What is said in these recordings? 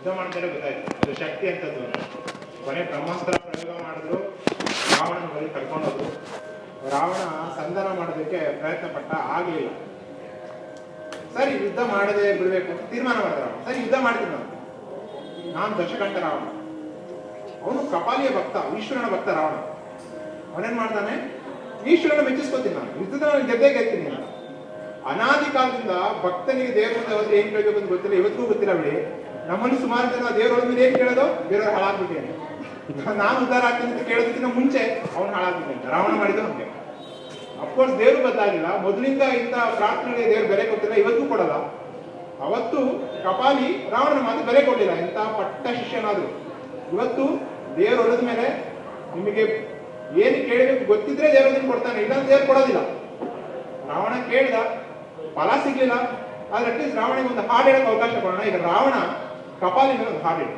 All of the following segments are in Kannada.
ಯುದ್ಧ ಮಾಡ್ತಾರೆ ಗೊತ್ತಾಯ್ತು ಅದು ಶಕ್ತಿ ಅಂತದ್ದು. ಕೊನೆ ಬ್ರಹ್ಮಾಸ್ತ್ರ ಪ್ರಯೋಗ ಮಾಡಿದ್ರು, ರಾವಣನ ಬಳಿ ಕರ್ಕೊಂಡೋದ್ರು. ರಾವಣ ಸಂಧಾನ ಮಾಡೋದಕ್ಕೆ ಪ್ರಯತ್ನ ಪಟ್ಟ, ಆಗಲಿಲ್ಲ. ಸರಿ ಯುದ್ಧ ಮಾಡದೆ ಬಿಡಬೇಕು ಅಂತ ತೀರ್ಮಾನ ಮಾಡಿದ ರಾವಣ. ಸರಿ ಯುದ್ಧ ಮಾಡ್ತೀನಿ ನಾನು ದಶಕಂಠ ರಾವಣ. ಅವನು ಕಪಾಲಿಯ ಭಕ್ತ, ಈಶ್ವರನ ಭಕ್ತ ರಾವಣ. ಅವನೇನ್ ಮಾಡ್ತಾನೆ, ಈಶ್ವರನ ಮೆಚ್ಚಿಸ್ಕೊತೀನಿ ನಾನು, ಯುದ್ಧದ ಗೆದ್ದೇ ಗೆಲ್ತೀನಿ ಅಂತ. ಅನಾದಿ ಕಾಲದಿಂದ ಭಕ್ತನಿಗೆ ದೇವರ ಮುಂದೆ ಹೋದ್ರೆ ಏನ್ ಕೇಳಬೇಕು ಅಂತ ಗೊತ್ತಿಲ್ಲ, ಇವತ್ತಿಗೂ ಗೊತ್ತಿಲ್ಲ ಬಿಡಿ. ನಮ್ಮಲ್ಲಿ ಸುಮಾರು ಜನ ದೇವರೊಳ ಮೇಲೆ ಏನ್ ಕೇಳೋದು, ಬೇರೆಯವ್ರು ಹಾಳಾಗ್ಬಿಟ್ಟೇನೆ, ನಾನು ಉದ್ಧಾರ ಆಗ್ತೀನಿ ಅಂತ ಕೇಳೋದಕ್ಕಿಂತ ಮುಂಚೆ ಅವನು ಹಾಳಾಗ್ಬಿಟ್ಟೆ ಅಂತ ರಾವಣ ಮಾಡಿದ್ದು ಹಂಗೆ. ಅಫ್ಕೋರ್ಸ್ ದೇವರು ಬದಲಾಗಿಲ್ಲ, ಮೊದಲಿಂದ ಇಂಥ ಪ್ರಾರ್ಥನೆಗೆ ದೇವ್ರು ಬೆಲೆ ಕೊಟ್ಟಿಲ್ಲ, ಇವತ್ತು ಕೊಡಲ್ಲ. ಅವತ್ತು ಕಪಾಲಿ ರಾವಣನ ಮಾತು ಬೆಲೆ ಕೊಟ್ಟಿಲ್ಲ, ಇಂಥ ಪಟ್ಟ ಶಿಷ್ಯನಾದ್ರು. ಇವತ್ತು ದೇವರು ಹೊಡೆದ ಮೇಲೆ ನಿಮಗೆ ಏನು ಕೇಳಬೇಕು ಗೊತ್ತಿದ್ರೆ ದೇವರನ್ನು ಕೊಡ್ತಾನೆ, ಇಲ್ಲಾಂದ್ರೆ ದೇವ್ರು ಕೊಡೋದಿಲ್ಲ. ರಾವಣ ಕೇಳ್ದ, ಫಲ ಸಿಗ್ಲಿಲ್ಲ, ಆದ್ರೆ ಅಟ್ಲೀಸ್ಟ್ ರಾವಣಿಗೆ ಒಂದು ಹಾಡು ಹೇಳಕ್ಕೆ ಅವಕಾಶ ಕೊಡೋಣ. ಈಗ ರಾವಣ ಕಪಾಲಿ ಮೇಲೆ ಒಂದು ಹಾಡು ಹೇಳಿ.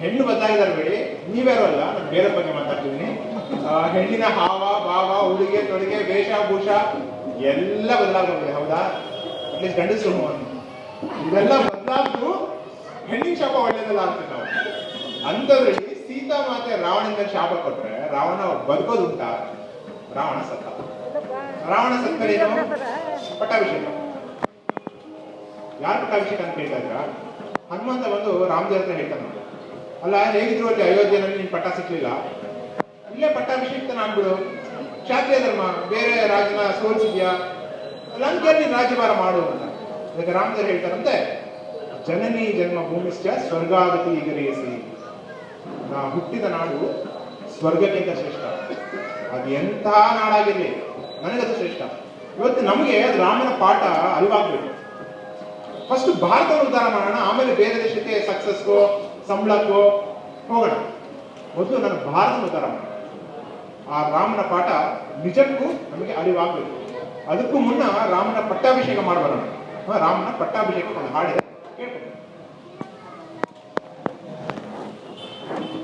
ಹೆಣ್ಣು ಬದಲಾಗಿದ್ದಾರೆ ಬೇಡಿ, ನೀವ್ಯಾರು ಅಲ್ಲ, ನಾನು ಬೇರೆ ಬಗ್ಗೆ ಮಾತಾಡ್ತಿದ್ದೀನಿ. ಹೆಣ್ಣಿನ ಹಾವ ಭಾವ, ಉಡುಗೆ ತೊಡುಗೆ, ವೇಷಭೂಷ ಎಲ್ಲ ಬದಲಾಗೋಗಿದೆ, ಹೌದಾ? ಅಟ್ಲೀಸ್ಟ್ ಗಂಡಸರು ಇದೆಲ್ಲ ಬದಲಾದ್ರು ಹೆಣ್ಣಿನ ಶಾಪ ಒಳ್ಳೇದಲ್ಲ ಅಂತೀವಿ ನಾವು. ಅಂಥದ್ರಲ್ಲಿ ಸೀತಾ ಮಾತೆ ರಾವಣನಿಂದ ಶಾಪ ಕೊಟ್ರೆ ರಾವಣ ಬದುಕೋದುಂಟ? ರಾವಣ ಸತ್ತ. ರಾವಣ ಸತ್ತರೇನು? ಪಟ್ಟಾಭಿಷೇಕ. ಯಾರು ಪಟ್ಟಾಭಿಷೇಕ ಅಂತ ಕೇಳ್ತಾ ಇದ್ರ? ಹನುಮಂತ ಬಂದು ರಾಮದೇವ್ರ ಹತ್ರ ಹೇಳ್ತಾನೆ, ಅಲ್ಲ ಹೇಗಿದ್ರು ಅಲ್ಲಿ ಅಯೋಧ್ಯೆಯಲ್ಲಿ ನಿನ್ ಪಟ್ಟ ಸಿಕ್ಲಿಲ್ಲ, ಇಲ್ಲೇ ಪಟ್ಟಾಭಿಷೇಕ ಆಗ್ಬಿಡು, ಕ್ಷಾತ್ರಿಯ ಧರ್ಮ, ಬೇರೆ ರಾಜನ ಸೋಲ್ಸಿದ್ಯಾ, ಲಂಕೆಯಲ್ಲಿ ನೀನು ರಾಜ್ಯಭಾರ ಮಾಡು ಅಂತ. ಅದಕ್ಕೆ ರಾಮದೇವ್ರು ಹೇಳ್ತಾರಂತೆ, ಜನನಿ ಜನ್ಮ ಭೂಮಿಶ್ಚ ಸ್ವರ್ಗಾಗತಿ ಈಗರೇಸಿ. ನಾ ಹುಟ್ಟಿದ ನಾಡು ಸ್ವರ್ಗಕ್ಕಿಂತ ಶ್ರೇಷ್ಠ, ಅದು ಎಂಥ ನಾಡಾಗಿರ್ಲಿ ನನಗದು ಶ್ರೇಷ್ಠ. ಇವತ್ತು ನಮಗೆ ಅದು ರಾಮನ ಪಾಠ ಅರಿವಾಗ್ಬೇಕು. ಫಸ್ಟ್ ಭಾರತವನ್ನು ಉದ್ಧಾರ ಮಾಡೋಣ, ಆಮೇಲೆ ಬೇರೆ ದೇಶಕ್ಕೆ ಸಕ್ಸಸ್ಗೋ ಸಂಬಳಕ್ಕೋ ಹೋಗೋಣ. ಮೊದಲು ನನ್ನ ಭಾರತ ಉದ್ಧಾರ ಮಾಡೋಣ. ಆ ರಾಮನ ಪಾಠ ನಿಜಕ್ಕೂ ನಮಗೆ ಅರಿವಾಗಬೇಕು. ಅದಕ್ಕೂ ಮುನ್ನ ರಾಮನ ಪಟ್ಟಾಭಿಷೇಕ ಮಾಡಬರೋಣ. ರಾಮನ ಪಟ್ಟಾಭಿಷೇಕ ಒಂದು ಹಾಡಿದೆ, ಕೇಳ್ಕೊಂಡು. Thank you.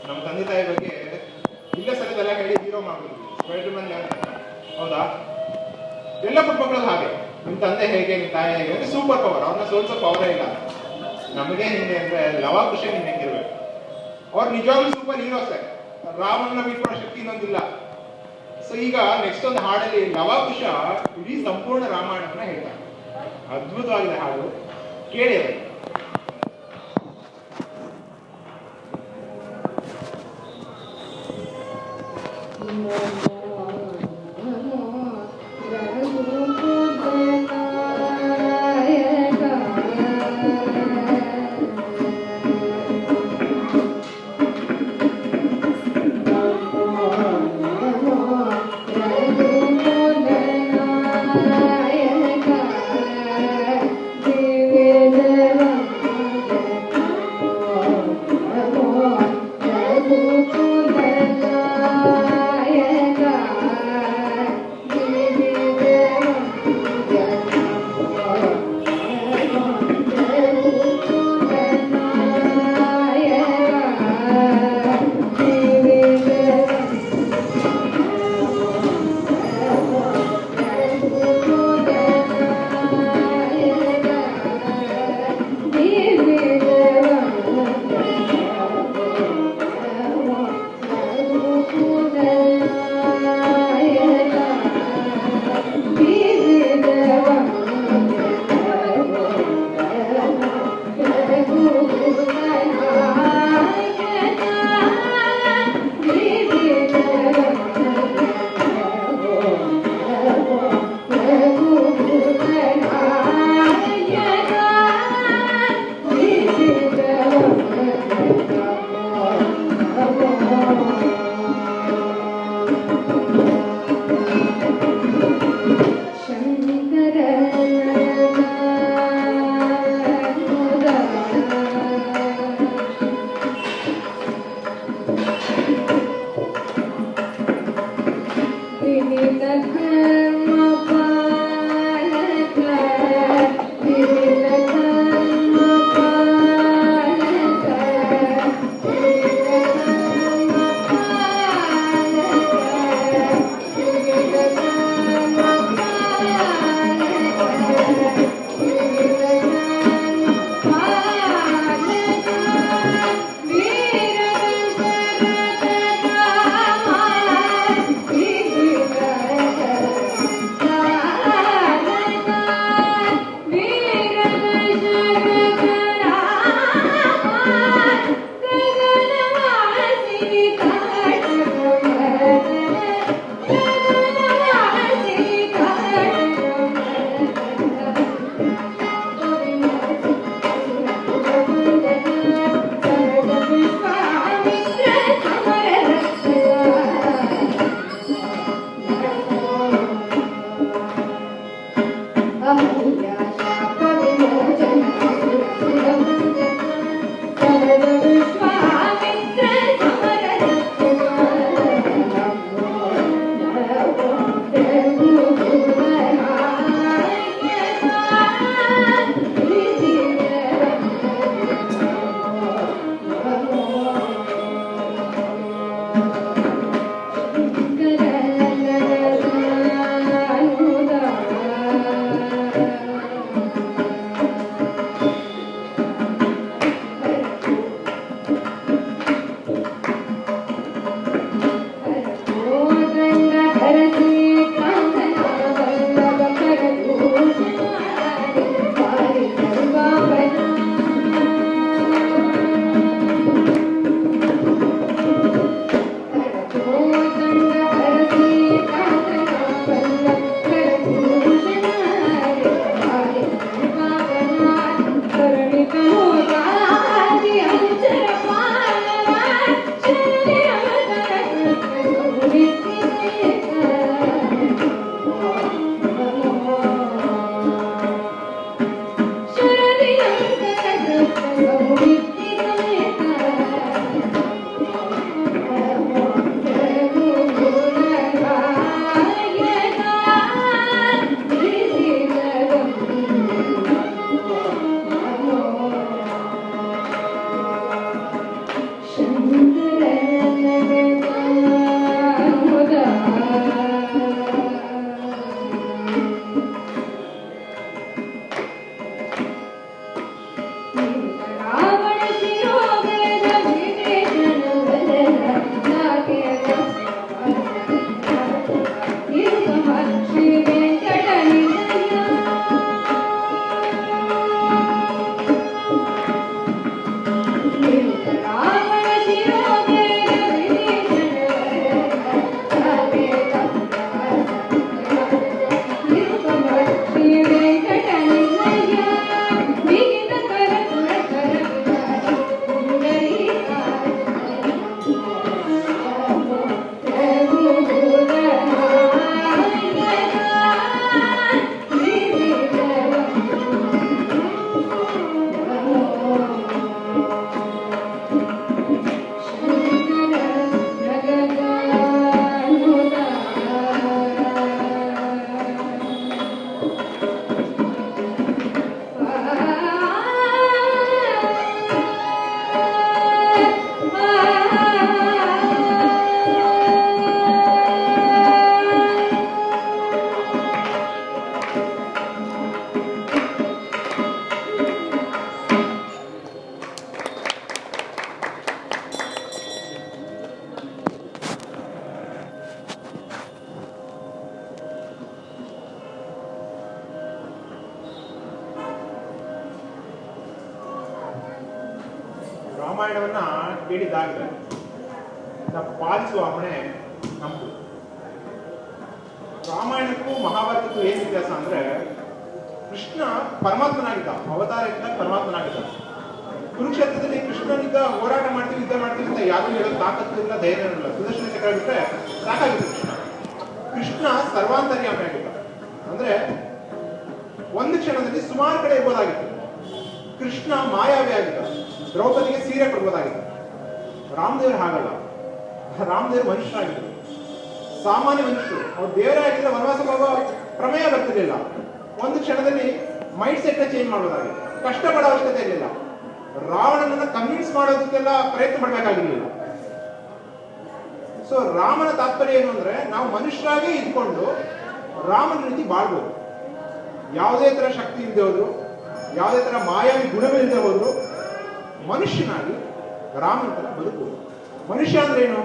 ನಮ್ಮ ತಂದೆ ತಾಯಿ ಬಗ್ಗೆ ಇಲ್ಲ ಸಲದೆಲ್ಲ ಹೇಳಿ ಹೀರೋ ಮಾಡ್ಬಿಡ್ತೀವಿ. ಸ್ಪೈಡರ್ ಮ್ಯಾನ್ ಹೌದಾ? ಎಲ್ಲ ಪುಟ್ಟ ಮಕ್ಕಳು ಹಾಗೆ, ನಿಮ್ಮ ತಂದೆ ಹೇಗೆ ನಿಮ್ಮ ತಾಯಿ ಹೇಗೆ ಅಂದ್ರೆ ಸೂಪರ್ ಪವರ್, ಅವ್ರನ್ನ ಸೋಲ್ಸೋ ಪವರೇ ಇಲ್ಲ. ನಮಗೆ ಹಿಂಗೆ ಅಂದ್ರೆ ಲವಾಕುಶ ನಿಮ್ಗೆ ಹೆಂಗಿರ್ಬೇಕು? ಅವ್ರು ನಿಜವಾಗ್ಲೂ ಸೂಪರ್ ಹೀರೋಸೇ, ರಾಮನ ಬಿಟ್ಕೊಡೋ ಶಕ್ತಿ ಇನ್ನೊಂದಿಲ್ಲ. ಸೊ ಈಗ ನೆಕ್ಸ್ಟ್ ಒಂದು ಹಾಡಲ್ಲಿ ಲವಾಕುಶ ಇಡೀ ಸಂಪೂರ್ಣ ರಾಮಾಯಣವನ್ನ ಹೇಳ್ತಾರೆ. ಅದ್ಭುತವಾಗಿದೆ ಹಾಡು, ಕೇಳಿ ಅದು. Yeah. ರಾಮಾಯಣವನ್ನ ಕೇಳಿದಾಗ ಪಾಲಿಸುವ ಹೊಣೆ ನಮ್ದು. ರಾಮಾಯಣಕ್ಕೂ ಮಹಾಭಾರತಕ್ಕೂ ಏನ್ ವ್ಯತ್ಯಾಸ ಅಂದ್ರೆ, ಕೃಷ್ಣ ಪರಮಾತ್ಮನಾಗಿದ್ದ, ಅವತಾರದಿಂದ ಪರಮಾತ್ಮನಾಗಿದ್ದ. ಕುರುಕ್ಷೇತ್ರದಲ್ಲಿ ಕೃಷ್ಣನಿಂದ ಹೋರಾಟ ಮಾಡ್ತೀವಿ, ಯುದ್ಧ ಮಾಡ್ತೀವಿ ಅಂತ ಯಾರು ಹೇಳೋದು ತಾಕತ್ತು ಇಲ್ಲ, ಧೈರ್ಯ ಇಲ್ಲ. ಸುದರ್ಶನ ಚಕ್ರ ಬಿಟ್ಟರೆ ಸಾಕಾಗಿತ್ತು ಕೃಷ್ಣ. ಕೃಷ್ಣ ಸರ್ವಾಂತರ್ಯಾಮಿ ಆಗಿದ್ದ. ಅಂದ್ರೆ ಒಂದು ಕ್ಷಣದಲ್ಲಿ ಸುಮಾರು ಕಡೆ ಇರ್ಬೋದಾಗಿತ್ತು. ಕೃಷ್ಣ ಮಾಯಾವಿ ಆಗಿದ್ದ, ದ್ರೌಪದಿಗೆ ಸೀರೆ ಕೊಡ್ಬೋದಾಗಿತ್ತು. ರಾಮದೇವರು ಹಾಗಲ್ಲ. ರಾಮದೇವರು ಮನುಷ್ಯರಾಗಿದ್ದರು, ಸಾಮಾನ್ಯ ಮನುಷ್ಯರು. ಅವ್ರು ದೇವರೇ ಆಗಿದ್ರೆ ವನವಾಸ ಹೋಗೋ ಪ್ರಮೇಯ ಬರ್ತಿರ್ಲಿಲ್ಲ. ಒಂದು ಕ್ಷಣದಲ್ಲಿ ಮೈಂಡ್ ಸೆಟ್ ಚೇಂಜ್ ಮಾಡೋದಾಗಿತ್ತು, ಕಷ್ಟಪಡೋ ಅವಶ್ಯಕತೆ ಇರಲಿಲ್ಲ. ರಾವಣನನ್ನ ಕನ್ವಿನ್ಸ್ ಮಾಡೋದಕ್ಕೆಲ್ಲ ಪ್ರಯತ್ನ ಪಡಬೇಕಾಗಿರ್ಲಿಲ್ಲ. ಸೊ ರಾಮನ ತಾತ್ಪರ್ಯ ಏನು ಅಂದ್ರೆ, ನಾವು ಮನುಷ್ಯರಾಗೇ ಇದ್ಕೊಂಡು ರಾಮನ ರೀತಿ ಬಾಳ್ಬೋದು. ಯಾವುದೇ ತರ ಶಕ್ತಿ ಇಲ್ಲದೆ ಹೋದ್ರು, ಯಾವುದೇ ತರ ಮಾಯಾವಿ ಗುಣಗಳಿಲ್ಲದೆ ಹೋದ್ರು, ಮನುಷ್ಯನಾಗಿ ರಾಮನ ತರ ಬದುಕಬಹುದು. ಮನುಷ್ಯ ಅಂದ್ರೆ ಏನು?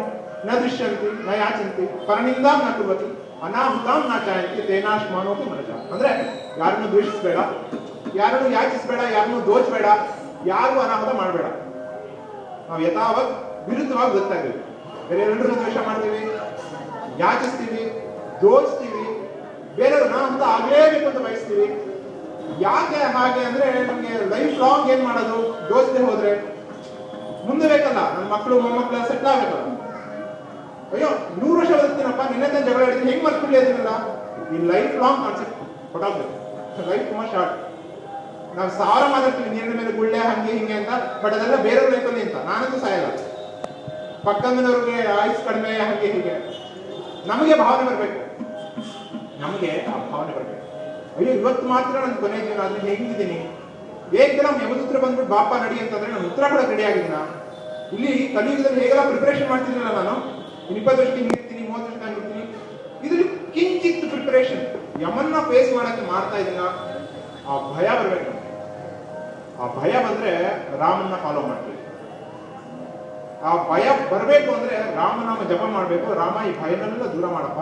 ನ ದೃಶ್ಯಂತಿ ನ ಯಾಚಂತಿ ಪರನಿಂದಾಂ ನ ಕುರ್ವತಿ ಅನಾಹುತಾಂ ನ ಚಾಯಂತಿ ತೇನಾಶ್ಮಾನೋಪಿ ಮನಜ. ಅಂದ್ರೆ ಯಾರನ್ನು ದ್ವೇಷಿಸಬೇಡ, ಯಾರನ್ನು ಯಾಚಿಸಬೇಡ, ಯಾರನ್ನು ದೋಚಬೇಡ, ಯಾರು ಅನಾಹುತ ಮಾಡಬೇಡ. ನಾವು ಯಥಾವತ್ ವಿರುದ್ಧವಾಗಿ ಗೊತ್ತಾಗ್ತೀವಿ. ಬೇರೆ ಎಲ್ಲರೂ ದ್ವೇಷ ಮಾಡ್ತೀವಿ, ಯಾಚಿಸ್ತೀವಿ, ದೋಚ್ತೀವಿ, ಬೇರೆಯವ್ರು ಅನಾಹುತ ಆಗಲೇಬೇಕು ಅಂತ ಬಯಸ್ತೀವಿ. ಯಾಕೆ ಹಾಗೆ ಅಂದ್ರೆ, ನಮ್ಗೆ ಲೈಫ್ ಲಾಂಗ್ ಏನ್ ಮಾಡೋದು? ದೋಚದೆ ಹೋದ್ರೆ ಮುಂದೆ ಬೇಕಲ್ಲ, ನನ್ನ ಮಕ್ಕಳು ಮೊಮ್ಮಕ್ಕಳು ಸೆಟ್ಲ್ ಆಗ್ಬೇಕಲ್ಲ. ಅಯ್ಯೋ 100 ವರ್ಷ ಬದುಕ್ತೀನಪ್ಪ, ನಿನ್ನೆ ತಾನು ಜಗಳ ಆಡಿದ್ದೀನಿ, ಹೆಂಗ್ ಮರ್ಕೊಳ್ಳಿ ಅದನ್ನೆಲ್ಲ? ಈ ಲೈಫ್ ಲಾಂಗ್ ಕಾನ್ಸೆಪ್ಟ್ ಹೊಟ್ಟಾಗ್ಬೇಕು. ಲೈಫ್ ತುಂಬಾ ಶಾರ್ಟ್. ನಾವು 1000 ಮಾತಾಡ್ತೀವಿ ನೀರಿನ ಮೇಲೆ ಗುಳ್ಳೆ ಹಂಗೆ ಹಿಂಗೆ ಅಂತ, ಬಟ್ ಅದೆಲ್ಲ ಬೇರೆಯವ್ರ ಲೈಫಲ್ಲಿ ಅಂತ. ನಾನಂತೂ ಸಾಯಲ್ಲ. ಪಕ್ಕದವ್ರಿಗೆ ಆಯುಸ್ ಕಡಿಮೆ ಹಂಗೆ ಹೀಗೆ. ನಮಗೆ ಭಾವನೆ ಬರಬೇಕು, ನಮಗೆ ಆ ಭಾವನೆ ಬರಬೇಕು. ಅಯ್ಯೋ ಇವತ್ತು ಮಾತ್ರ ನನ್ನ ಕೊನೆ ಜೀವನ, ಅದನ್ನ ಹೆಂಗಿದ್ದೀನಿ? ಏಕದಮ್ ಯಮದೂತ್ರ ಬಂದ್ಬಿಟ್ಟು ಬಾಪ ನಡಿ ಅಂತಂದ್ರೆ ನಾನು ಉತ್ತರ ಕೂಡ ರೆಡಿ ಆಗಿದ್ದೀನ? ಇಲ್ಲಿ ಕಲಿಯುಗದಲ್ಲಿ ಹೇಗೆಲ್ಲ ಪ್ರಿಪರೇಷನ್ ಮಾಡ್ತಿದ್ರಲ್ಲ, ನಾನು 20 ವರ್ಷಕ್ಕೆ ಹಿಂಗಿರ್ತೀನಿ, 30 ವರ್ಷಕ್ಕೆ ಹಂಗಿರ್ತೀನಿ. ಇದ್ರಲ್ಲಿ ಕಿಂಚಿತ್ ಪ್ರಿಪರೇಷನ್ ಯಮನ್ನ ಫೇಸ್ ಮಾಡಕ್ಕೆ ಮಾಡ್ತಾ ಇದೀನ. ಆ ಭಯ ಬರ್ಬೇಕು. ಆ ಭಯ ಬಂದ್ರೆ ರಾಮನ್ನ ಫಾಲೋ ಮಾಡ್ತೀವಿ. ಆ ಭಯ ಬರಬೇಕು ಅಂದ್ರೆ ರಾಮನಾಮ ಜಪ ಮಾಡ್ಬೇಕು. ರಾಮ ಈ ಭಯನೆಲ್ಲ ದೂರ ಮಾಡಪ್ಪ.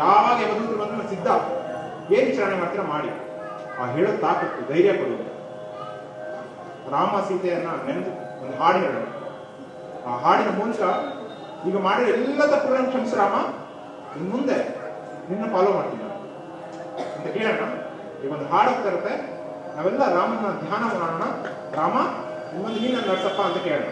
ಯಾವಾಗ ಯಮದೂತರು ಬಂದ್ರೆ ನಾನು ಸಿದ್ಧ, ಏನ್ ವಿಚಾರಣೆ ಮಾಡ್ತೀರಾ ಮಾಡಿ. ಆ ಹೇಳೋದು ತಾಕತ್ತು, ಧೈರ್ಯ ಕೊಡುವುದು. ರಾಮ ಸೀತೆಯನ್ನ ನೆನೆದು ಒಂದು ಹಾಡು ಹೇಳೋದು. ಆ ಹಾಡಿನ ಮೂಲಕ ಈಗ ಮಾಡಿರೋ ಎಲ್ಲ ತಪ್ಪುಗಳನ್ನು ಕ್ಷಮಿಸು ರಾಮ, ಇನ್ ಮುಂದೆ ನಿನ್ನ ಫಾಲೋ ಮಾಡ್ತೀನಿ ಅಂತ ಕೇಳೋಣ. ಈಗ ಒಂದು ಹಾಡು ಹೋಗ್ತಾ ಇರುತ್ತೆ, ನಾವೆಲ್ಲ ರಾಮನ ಧ್ಯಾನ ಮಾಡೋಣ. ರಾಮ ಇನ್ನೊಂದು ನೀನು ನಡ್ಸಪ್ಪ ಅಂತ ಕೇಳೋಣ.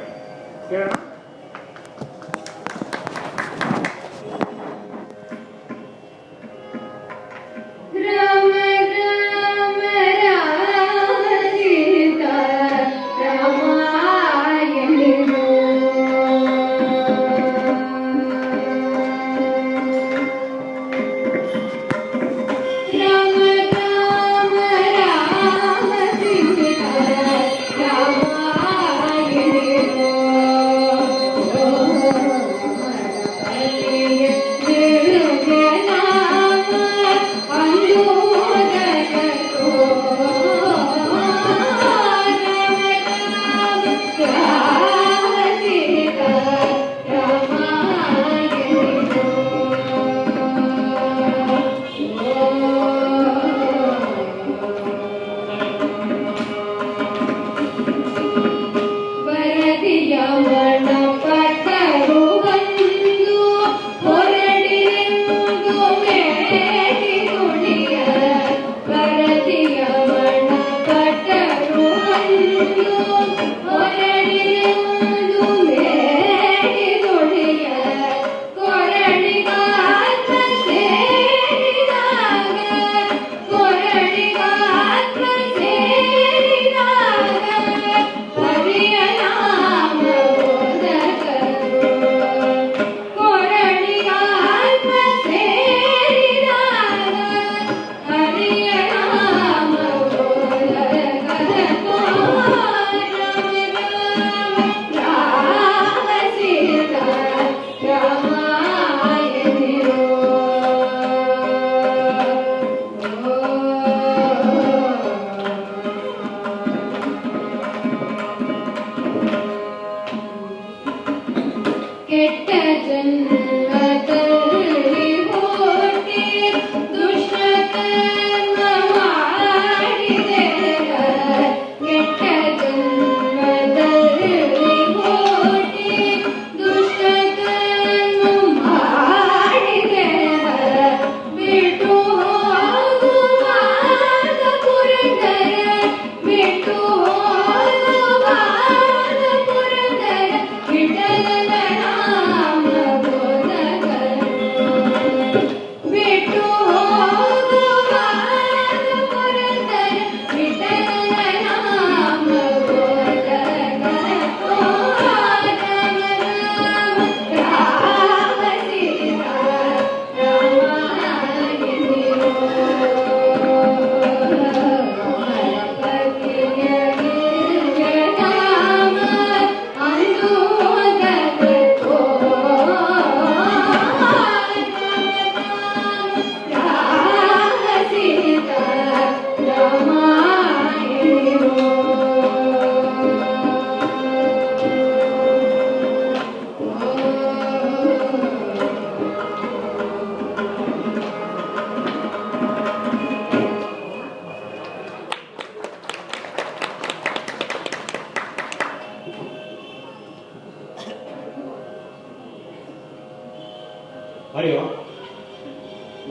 ಹರಿಯೋ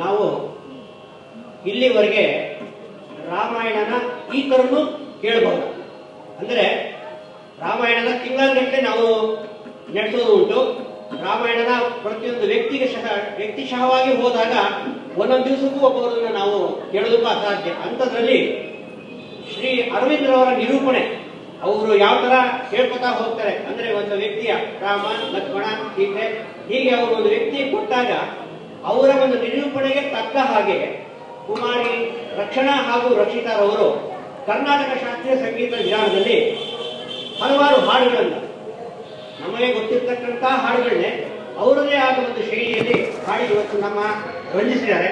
ನಾವು ಇಲ್ಲಿವರೆಗೆ ರಾಮಾಯಣನ ಈ ಥರನೂ ಕೇಳಬಹುದು. ಅಂದರೆ ರಾಮಾಯಣನ ತಿಂಗಳಗಟ್ಟಲೆ ನಾವು ನಡೆಸೋದು ಉಂಟು. ರಾಮಾಯಣನ ಪ್ರತಿಯೊಂದು ವ್ಯಕ್ತಿಶಃವಾಗಿ ಹೋದಾಗ ಒಂದೊಂದು ದಿವಸಕ್ಕೂ ಒಬ್ಬರನ್ನ ನಾವು ಕೇಳೋದಕ್ಕೂ ಅಸಾಧ್ಯ. ಅಂಥದ್ರಲ್ಲಿ ಶ್ರೀ ಅರವಿಂದ್ರವರ ನಿರೂಪಣೆ ಅವರು ಯಾವ ತರ ಹೇಳ್ಕೊತಾ ಹೋಗ್ತಾರೆ ಅಂದ್ರೆ, ಒಂದು ವ್ಯಕ್ತಿಯ ರಾಮ, ಲಕ್ಷ್ಮಣ, ಸೀತೆ ಹೀಗೆ ಅವರು ಒಂದು ವ್ಯಕ್ತಿ ಕೊಟ್ಟಾಗ ಅವರ ಒಂದು ನಿರೂಪಣೆಗೆ ತಕ್ಕ ಹಾಗೆ ಕುಮಾರಿ ರಕ್ಷಣಾ ಹಾಗೂ ರಕ್ಷಿತಾರವರು ಕರ್ನಾಟಕ ಶಾಸ್ತ್ರೀಯ ಸಂಗೀತ ವಿಧಾನದಲ್ಲಿ ಹಲವಾರು ಹಾಡುಗಳನ್ನು, ನಮಗೆ ಗೊತ್ತಿರ್ತಕ್ಕಂತಹ ಹಾಡುಗಳನ್ನೇ ಅವರದೇ ಆದ ಒಂದು ಶೈಲಿಯಲ್ಲಿ ಹಾಡಿ ಇವತ್ತು ನಮ್ಮ ರಂಜಿಸಿದ್ದಾರೆ.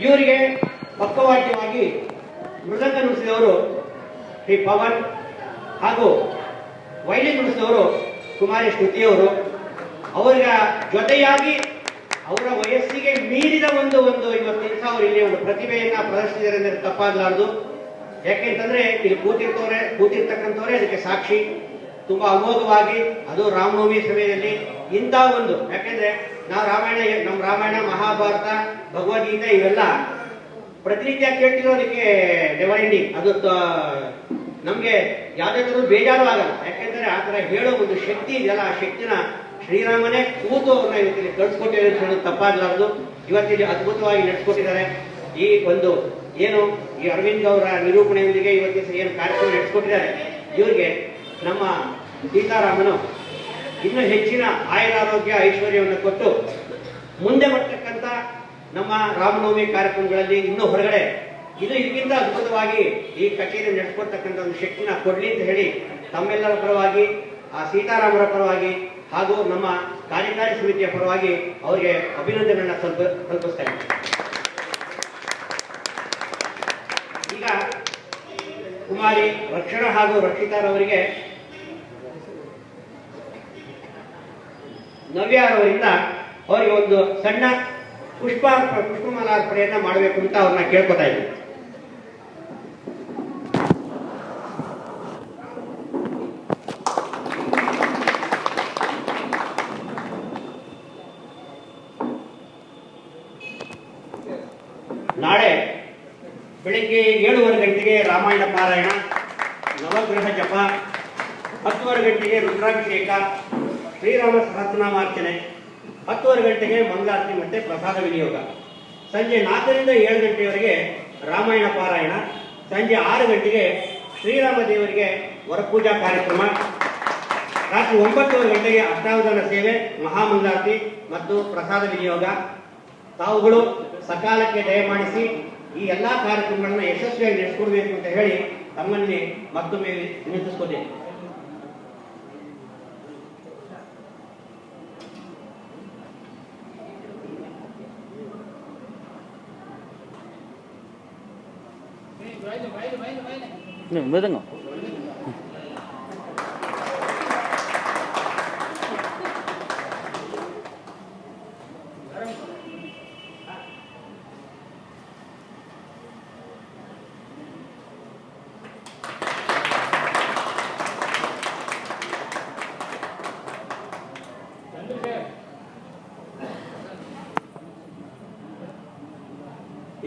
ಇವರಿಗೆ ಪಕ್ಕವಾದ್ಯವಾಗಿ ಮೃದಂಗ ನುಡಿಸಿದವರು ಶ್ರೀ ಪವನ್ ಹಾಗೂ ವೈಲಿನ್ ನುಡಿಸಿದವರು ಕುಮಾರಿ ಶ್ರುತಿಯವರು. ಅವರ ಜೊತೆಯಾಗಿ ಅವರ ವಯಸ್ಸಿಗೆ ಮೀರಿದ ಒಂದು ಇವತ್ತಿನ ಅವರು ಇಲ್ಲಿ ಒಂದು ಪ್ರತಿಭೆಯನ್ನ ಪ್ರದರ್ಶಿಸಿದ್ದಾರೆ ಅಂದರೆ ತಪ್ಪಾಗಲಾರದು. ಯಾಕೆಂತಂದ್ರೆ ಇಲ್ಲಿ ಕೂತಿರ್ತಕ್ಕಂಥವರೇ ಅದಕ್ಕೆ ಸಾಕ್ಷಿ. ತುಂಬಾ ಅಮೋಘವಾಗಿ, ಅದು ರಾಮನವಮಿ ಸಮಯದಲ್ಲಿ ಇಂಥ ಒಂದು, ಯಾಕೆಂದ್ರೆ ನಾವು ನಮ್ಮ ರಾಮಾಯಣ, ಮಹಾಭಾರತ, ಭಗವದ್ಗೀತೆ ಇವೆಲ್ಲ ಪ್ರತಿನಿತ್ಯ ಕೇಳ್ತಿರೋದಕ್ಕೆ ನೆವರ್ ಎಂಡಿಂಗ್. ಅದು ನಮ್ಗೆ ಯಾವುದೇ ತರ ಬೇಜಾರು ಆಗಲ್ಲ. ಯಾಕೆಂದ್ರೆ ಆ ತರ ಹೇಳೋ ಒಂದು ಶಕ್ತಿ ಇದೆಯಲ್ಲ, ಆ ಶಕ್ತಿನ ಶ್ರೀರಾಮನೇ ಕೂತು ಅವ್ರನ್ನ ಇವತ್ತಿಗೆ ಕಳಿಸ್ಕೊಟ್ಟಿದ್ದಾರೆ ಅಂತ ಹೇಳೋದು ತಪ್ಪಾಗಲಾರದು. ಇವತ್ತಿಗೆ ಅದ್ಭುತವಾಗಿ ನಡೆಸ್ಕೊಟ್ಟಿದ್ದಾರೆ. ಈ ಒಂದು ಏನು ಈ ಅರವಿಂದ್ ಅವರ ನಿರೂಪಣೆಯೊಂದಿಗೆ ಇವತ್ತಿನ ಏನು ಕಾರ್ಯಕ್ರಮ ನಡೆಸ್ಕೊಟ್ಟಿದ್ದಾರೆ, ಇವರಿಗೆ ನಮ್ಮ ಸೀತಾರಾಮನು ಇನ್ನೂ ಹೆಚ್ಚಿನ ಆಯುರಾರೋಗ್ಯ ಐಶ್ವರ್ಯವನ್ನು ಕೊಟ್ಟು ಮುಂದೆ ಬರ್ತಕ್ಕಂಥ ನಮ್ಮ ರಾಮನವಮಿ ಕಾರ್ಯಕ್ರಮಗಳಲ್ಲಿ ಇನ್ನೂ ಹೊರಗಡೆ ಇದಕ್ಕಿಂತ ಅದ್ಭುತವಾಗಿ ಈ ಕಚೇರಿ ನಡೆಸ್ಕೊಡ್ತಕ್ಕಂಥ ಒಂದು ಶಕ್ತಿನ ಕೊಡ್ಲಿ ಅಂತ ಹೇಳಿ ತಮ್ಮೆಲ್ಲರ ಪರವಾಗಿ, ಆ ಸೀತಾರಾಮರ ಪರವಾಗಿ ಹಾಗೂ ನಮ್ಮ ಕಾರ್ಯಕಾರಿ ಸಮಿತಿಯ ಪರವಾಗಿ ಅವರಿಗೆ ಅಭಿನಂದನೆಗಳನ್ನ ತಲುಪಿಸ್ತಾ ಇದ್ದೀನಿ. ಈಗ ಕುಮಾರಿ ರಕ್ಷಣಾ ಹಾಗೂ ರಕ್ಷಿತಾರವರಿಗೆ ನವ್ಯಾರವರಿಂದ ಅವರಿಗೆ ಒಂದು ಸಣ್ಣ ಪುಷ್ಪಮಾಲಾರ್ಪಣೆಯನ್ನ ಮಾಡಬೇಕು ಅಂತ ಅವ್ರನ್ನ ಕೇಳ್ಕೊತಾ ಇದ್ದೀನಿ. ನಾಳೆ ಬೆಳಿಗ್ಗೆ 7:15 ಗಂಟೆಗೆ ರಾಮಾಯಣ ಪಾರಾಯಣ, ನವಗ್ರಹ ಜಪ, 10:30 ಗಂಟೆಗೆ ರುದ್ರಾಭಿಷೇಕ, ಶ್ರೀರಾಮ ಸಹಸ್ರನಾಮಾರ್ಚನೆ, 10:30 ಗಂಟೆಗೆ ಮಂಗಳಾರತಿ ಮತ್ತೆ ಪ್ರಸಾದ ವಿನಿಯೋಗ. ಸಂಜೆ 4ರಿಂದ 7 ಗಂಟೆಯವರೆಗೆ ರಾಮಾಯಣ ಪಾರಾಯಣ, ಸಂಜೆ 6 ಗಂಟೆಗೆ ಶ್ರೀರಾಮ ದೇವರಿಗೆ ವರಪೂಜಾ ಕಾರ್ಯಕ್ರಮ, ರಾತ್ರಿ 9:30 ಗಂಟೆಗೆ ಅಷ್ಟಾವಧಾನ ಸೇವೆ, ಮಹಾಮಂಗಳಾರತಿ ಮತ್ತು ಪ್ರಸಾದ ವಿನಿಯೋಗ. ತಾವುಗಳು ಸಕಾಲಕ್ಕೆ ದಯಮಾಡಿಸಿ ಈ ಎಲ್ಲಾ ಕಾರ್ಯಕ್ರಮಗಳನ್ನ ಯಶಸ್ವಿಯಾಗಿ ನಡೆಸಿಕೊಡ್ಬೇಕು ಅಂತ ಹೇಳಿ ತಮ್ಮಲ್ಲಿ ಮತ್ತೊಮ್ಮೆ ವಿನಂತಿಸಿಕೊಳ್ತೇನೆ. Betul.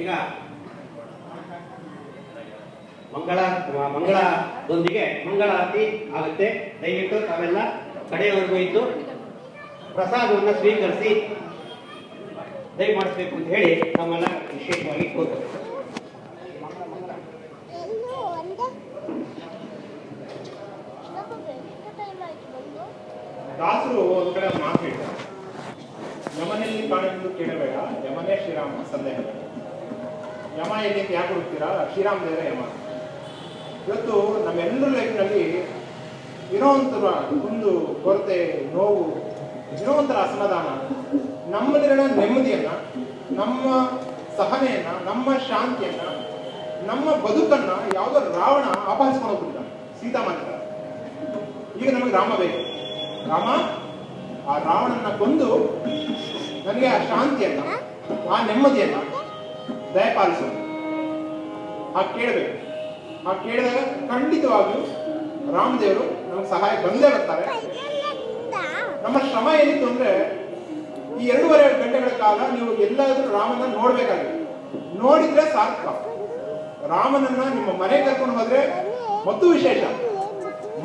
ಈಗ ಮಂಗಳದೊಂದಿಗೆ ಮಂಗಳಾರತಿ ಆಗುತ್ತೆ. ದಯವಿಟ್ಟು ತಾವೆಲ್ಲ ಕಡೆಯವರೆಗೂ ಇದ್ದು ಪ್ರಸಾದವನ್ನು ಸ್ವೀಕರಿಸಿ ದಯಮಾಡಿಸಬೇಕು ಅಂತ ಹೇಳಿ ನಮ್ಮೆಲ್ಲ ವಿಶೇಷವಾಗಿ ಕೋರ್ತಾರೆ. ದಾಸರು ಒಂದು ಕಡೆ ಮಾತು ಹೇಳ್ತಾರೆ, ಯಮನಲ್ಲಿ ಕಾಣುವುದು ಕೇಳಬೇಡ, ಯಮನೇ ಶ್ರೀರಾಮ ಸಂದೇಹ. ಯಮ ಎಲ್ಲಿ ಅಂತ ಯಾಕೆ ಹುಡುಕ್ತೀರಾ? ಶ್ರೀರಾಮ ದೇವರ ಯಮ. ಇವತ್ತು ನಮ್ಮೆಲ್ಲರ ಲೈಫ್ನಲ್ಲಿ ಏನೋ ಒಂಥರ ಒಂದು ಕೊರತೆ, ನೋವು, ಏನೋ ಒಂಥರ ಅಸಮಾಧಾನ, ನಮ್ಮಲ್ಲಿರೋ ನೆಮ್ಮದಿಯನ್ನ, ನಮ್ಮ ಸಹನೆಯನ್ನ, ನಮ್ಮ ಶಾಂತಿಯನ್ನ, ನಮ್ಮ ಬದುಕನ್ನ ಯಾವುದೋ ರಾವಣ ಅಪಹರಿಸ್ಕೊಂಡು ಹೋಗ್ಬಿಟ್ಟಿದ್ದಾನೆ. ಸೀತಾ ಮಾತ್ರ ಈಗ ನಮಗೆ ರಾಮ ಬೇಕು. ರಾಮ ಆ ರಾವಣನ ಕೊಂದು ನನಗೆ ಆ ಶಾಂತಿಯನ್ನ, ಆ ನೆಮ್ಮದಿಯನ್ನ ದಯಪಾಲಿಸು. ಹಾಗೆ ಕೇಳಬೇಕು. ಹಾಗೆ ಕೇಳಿದಾಗ ಖಂಡಿತವಾಗಿಯೂ ರಾಮದೇವರು ನಮಗೆ ಸಹಾಯ ಬಂದೇ ಬರ್ತಾರೆ. ನಮ್ಮ ಶ್ರಮ ಏನಿತ್ತು ಅಂದ್ರೆ ಈ 2.5 ಗಂಟೆಗಳ ಕಾಲ ನೀವು ಎಲ್ಲಾದ್ರೂ ರಾಮನ ನೋಡ್ಬೇಕಾಗಿದೆ. ನೋಡಿದ್ರೆ ಸಾರ್ಥಕ. ರಾಮನನ್ನ ನಿಮ್ಮ ಮನೆಗೆ ಕರ್ಕೊಂಡು ಹೋದ್ರೆ ಮತ್ತು ವಿಶೇಷ,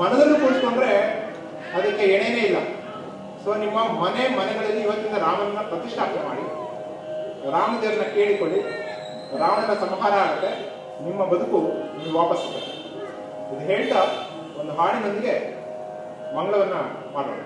ಮನದಲ್ಲೂ ಕೂಡಿಸ್ಕೊಂಡ್ರೆ ಅದಕ್ಕೆ ಎಣೆನೇ ಇಲ್ಲ. ಸೊ ನಿಮ್ಮ ಮನೆಗಳಲ್ಲಿ ಇವತ್ತಿಂದ ರಾಮನನ್ನ ಪ್ರತಿಷ್ಠಾಪನೆ ಮಾಡಿ, ರಾಮದೇವರನ್ನ ಕೇಳಿಕೊಳ್ಳಿ, ರಾವಣನ ಸಂಹಾರ ಆಗುತ್ತೆ, ನಿಮ್ಮ ಬದುಕು ನೀವು ವಾಪಸ್ ಸಿಗುತ್ತೆ. ಇದು ಹೇಳ್ತಾ ಒಂದು ಹಾಡಿನೊಂದಿಗೆ ಮಂಗಳವನ್ನ ಮಾಡೋಣ.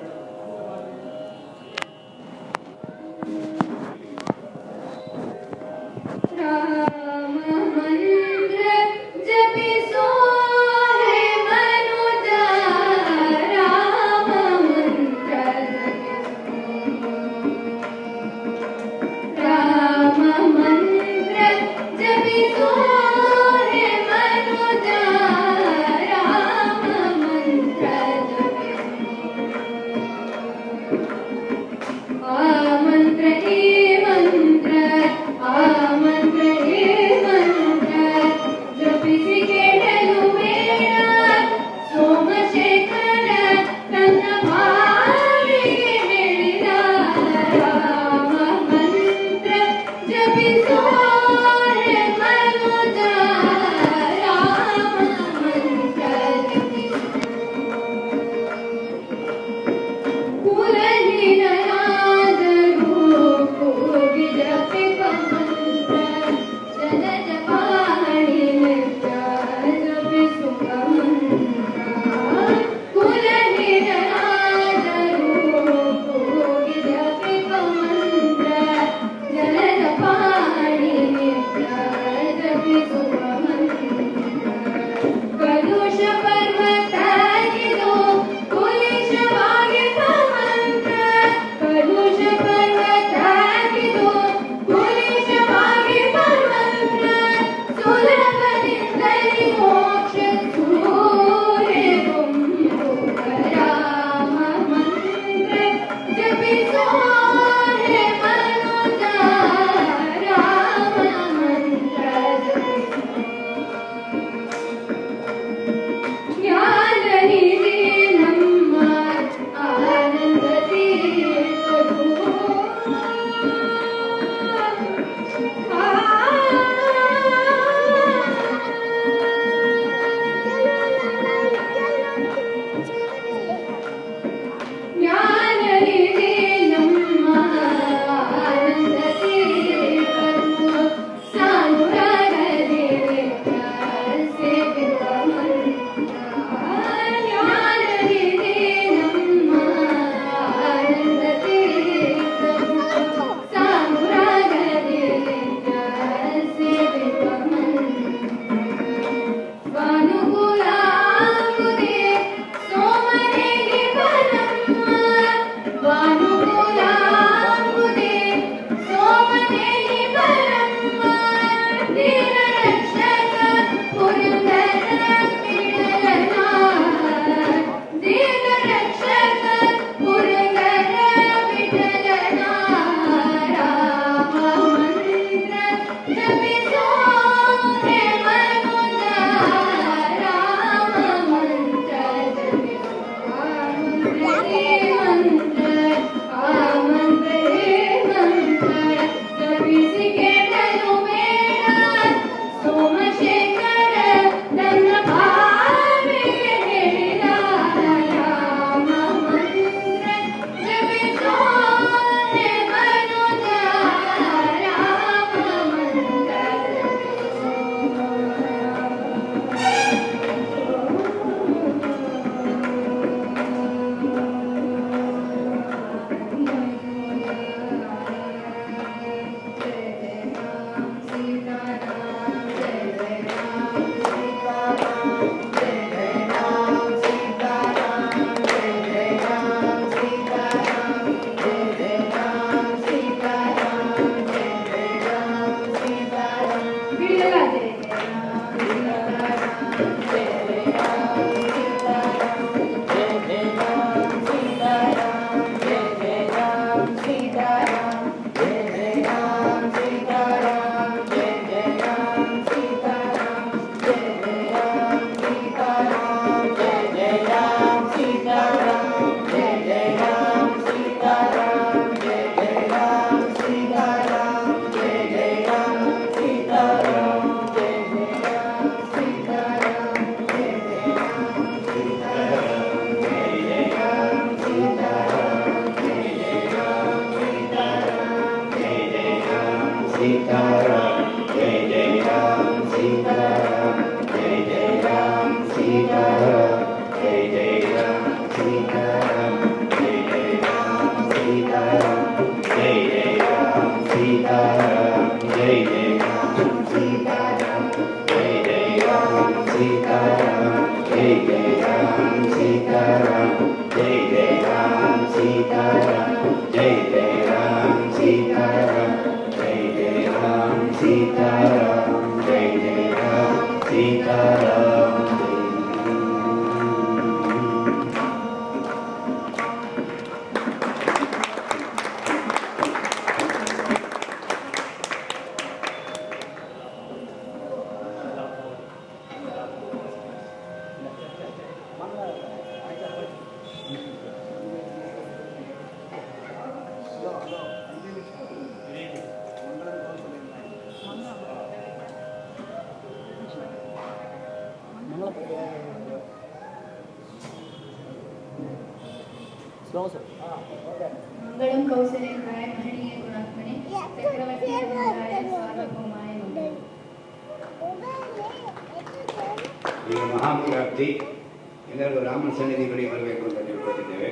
सीताराम जय जय राम सीताराम जय जय राम सीताराम जय जय राम सीताराम मंगलम कौशलेन्द्राय महनीय गुणात्मने चक्रवर्ती नंदाय सार्वभौमाय नमः। ಈಗ ಮಹಾಪ್ರಾಪ್ತಿ ಎಲ್ಲರಿಗೂ ರಾಮನ ಸನ್ನಿಧಿ ಬಳಿ ಬರಬೇಕು ಅಂತ ತಿಳ್ಕೊತಿದ್ದೇವೆ.